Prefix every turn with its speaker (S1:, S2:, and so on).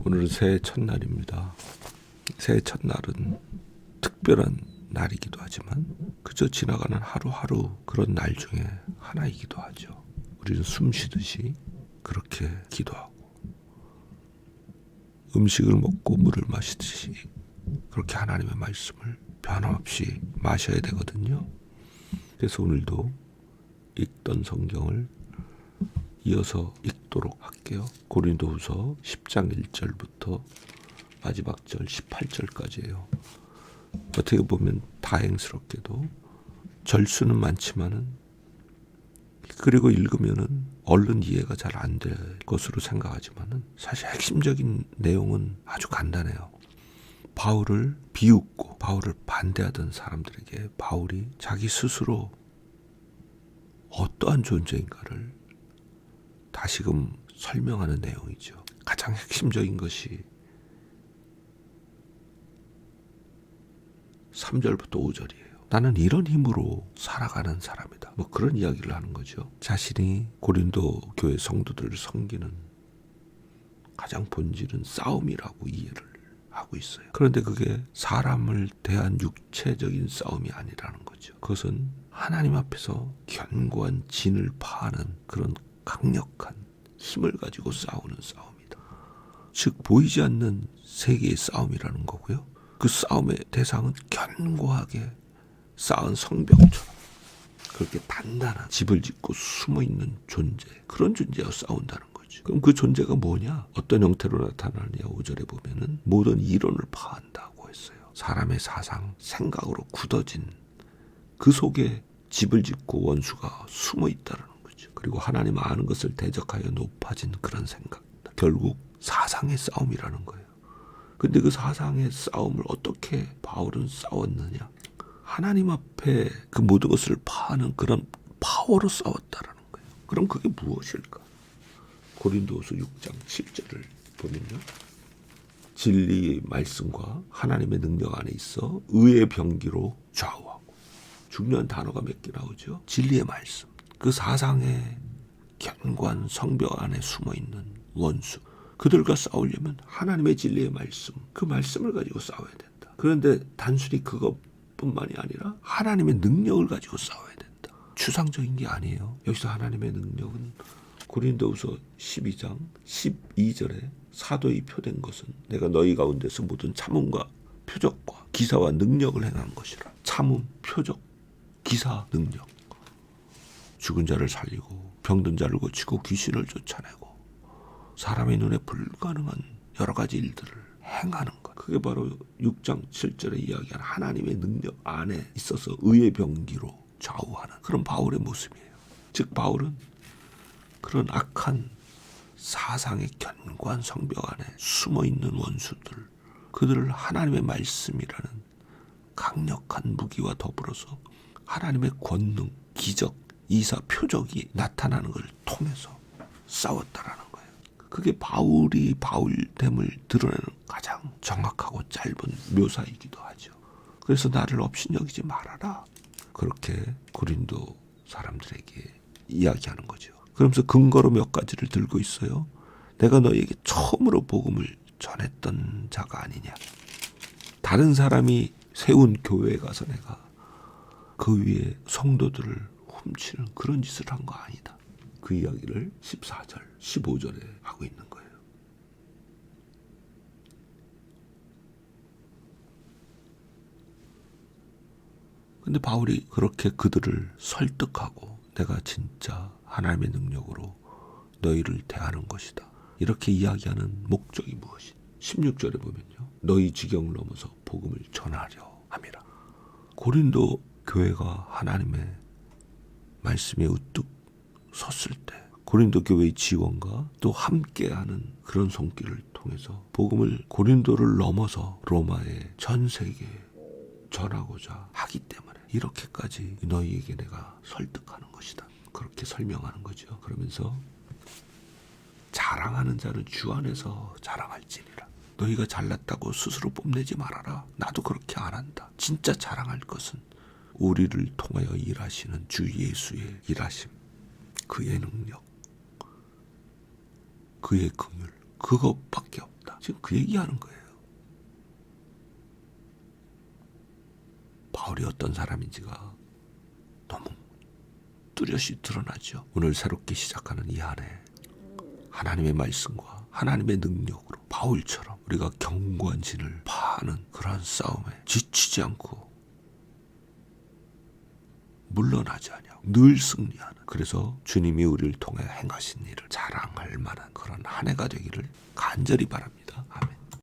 S1: 오늘은 새해 첫날입니다. 새해 첫날은 특별한 날이기도 하지만 그저 지나가는 하루하루 그런 날 중에 하나이기도 하죠. 우리는 숨 쉬듯이 그렇게 기도하고 음식을 먹고 물을 마시듯이 그렇게 하나님의 말씀을 변함없이 마셔야 되거든요. 그래서 오늘도 읽던 성경을 이어서 읽도록 할게요. 고린도후서 10장 1절부터 마지막 절 18절까지예요. 어떻게 보면 다행스럽게도 절수는 많지만은 그리고 읽으면은 얼른 이해가 잘 안 될 것으로 생각하지만은 사실 핵심적인 내용은 아주 간단해요. 바울을 비웃고 바울을 반대하던 사람들에게 바울이 자기 스스로 어떠한 존재인가를 다시금 설명하는 내용이죠. 가장 핵심적인 것이 3절부터 5절이에요. 나는 이런 힘으로 살아가는 사람이다. 뭐 그런 이야기를 하는 거죠. 자신이 고린도 교회 성도들을 섬기는 가장 본질은 싸움이라고 이해를 하고 있어요. 그런데 그게 사람을 대한 육체적인 싸움이 아니라는 거죠. 그것은 하나님 앞에서 견고한 진을 파하는 그런 강력한 힘을 가지고 싸우는 싸움이다. 즉 보이지 않는 세계의 싸움이라는 거고요. 그 싸움의 대상은 견고하게 쌓은 성벽처럼 그렇게 단단한 집을 짓고 숨어있는 존재, 그런 존재와 싸운다는 거죠. 그럼 그 존재가 뭐냐? 어떤 형태로 나타나느냐? 5절에 보면은 모든 이론을 파한다고 했어요. 사람의 사상, 생각으로 굳어진 그 속에 집을 짓고 원수가 숨어있다는 거죠. 그리고 하나님 아는 것을 대적하여 높아진 그런 생각, 결국 사상의 싸움이라는 거예요. 근데 그 사상의 싸움을 어떻게 바울은 싸웠느냐? 하나님 앞에 그 모든 것을 파하는 그런 파워로 싸웠다라는 거예요. 그럼 그게 무엇일까? 고린도후서 6장 7절을 보면요. 진리의 말씀과 하나님의 능력 안에 있어 의의 병기로 좌우하고, 중요한 단어가 몇 개 나오죠. 진리의 말씀, 그 사상의 견고한 성벽 안에 숨어있는 원수, 그들과 싸우려면 하나님의 진리의 말씀, 그 말씀을 가지고 싸워야 된다. 그런데 단순히 그것뿐만이 아니라 하나님의 능력을 가지고 싸워야 된다. 추상적인 게 아니에요. 여기서 하나님의 능력은 고린도후서 12장 12절에 사도의 표된 것은 내가 너희 가운데서 모든 참음과 표적과 기사와 능력을 행한 것이라. 참음, 표적, 기사, 능력. 죽은 자를 살리고 병든 자를 고치고 귀신을 쫓아내고 사람의 눈에 불가능한 여러 가지 일들을 행하는 것. 그게 바로 6장 7절에 이야기하는 하나님의 능력 안에 있어서 의의 병기로 좌우하는 그런 바울의 모습이에요. 즉 바울은 그런 악한 사상의 견고한 성벽 안에 숨어있는 원수들, 그들을 하나님의 말씀이라는 강력한 무기와 더불어서 하나님의 권능, 기적, 이사, 표적이 나타나는 걸 통해서 싸웠다라는 거예요. 그게 바울이 바울됨을 드러내는 가장 정확하고 짧은 묘사이기도 하죠. 그래서 나를 업신여기지 말아라. 그렇게 고린도 사람들에게 이야기하는 거죠. 그러면서 근거로 몇 가지를 들고 있어요. 내가 너에게 처음으로 복음을 전했던 자가 아니냐. 다른 사람이 세운 교회에 가서 내가 그 위에 성도들을 훔치는 그런 짓을 한 거 아니다. 그 이야기를 14절, 15절에 하고 있는 거예요. 근데 바울이 그렇게 그들을 설득하고 내가 진짜 하나님의 능력으로 너희를 대하는 것이다. 이렇게 이야기하는 목적이 무엇이냐? 16절에 보면요. 너희 지경을 넘어서 복음을 전하려 함이라. 고린도 교회가 하나님의 말씀에 우뚝 섰을 때 고린도 교회의 지원과 또 함께하는 그런 손길을 통해서 복음을 고린도를 넘어서 로마의 전 세계에 전하고자 하기 때문에 이렇게까지 너희에게 내가 설득하는 것이다. 그렇게 설명하는 거죠. 그러면서 자랑하는 자는 주 안에서 자랑할지니라. 너희가 잘났다고 스스로 뽐내지 말아라. 나도 그렇게 안 한다. 진짜 자랑할 것은 우리를 통하여 일하시는 주 예수의 일하심, 그의 능력, 그의 긍휼, 그것밖에 없다. 지금 그 얘기하는 거예요. 바울이 어떤 사람인지가 너무 뚜렷이 드러나죠. 오늘 새롭게 시작하는 이 한 해 하나님의 말씀과 하나님의 능력으로 바울처럼 우리가 견고한 진을 파는 그러한 싸움에 지치지 않고 물러나지 않냐고 늘 승리하는, 그래서 주님이 우리를 통해 행하신 일을 자랑할 만한 그런 한 해가 되기를 간절히 바랍니다. 아멘.